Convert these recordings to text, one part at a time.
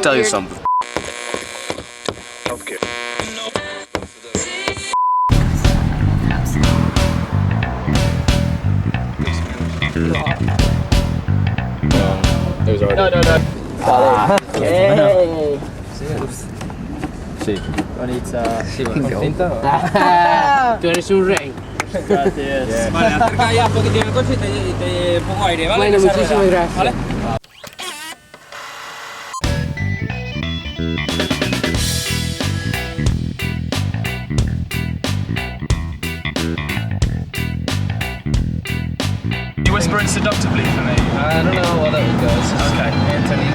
tell you something. Okay. It was already. No. Okay. Sí. Bonita. Sí, contenta. Tú eres un rey. Gracias. Yeah. Vale, acerca ya un poquito el coche y te pongo aire, ¿vale? Bueno, Que se muchísimas arregla, gracias. ¿vale? You whispering seductively for me? I don't know what that goes. Okay. Anthony.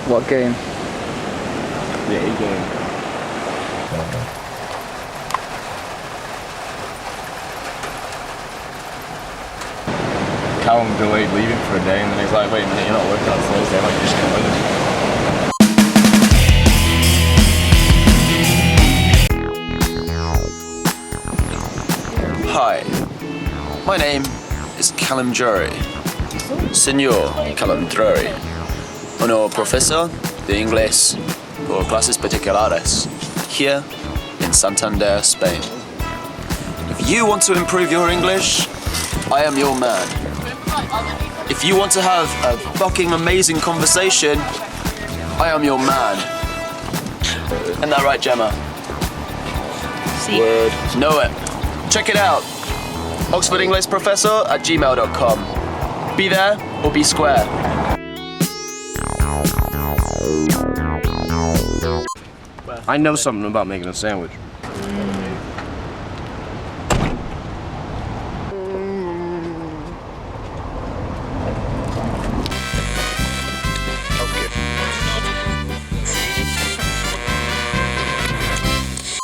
What game? The A game. Callum delayed leaving for a day and then he's like, wait a minute, you're not working on Thursday, I'm like, you're just gonna lose. Hi, my name is Callum Drury, Señor Callum Drury, uno profesor de inglés por clases particulares here in Santander, Spain. If you want to improve your English, I am your man. If you want to have a fucking amazing conversation, I am your man. Isn't that right, Gemma? Word. Know it. Check it out. OxfordEnglishProfessor@gmail.com. Be there or be square. I know something about making a sandwich.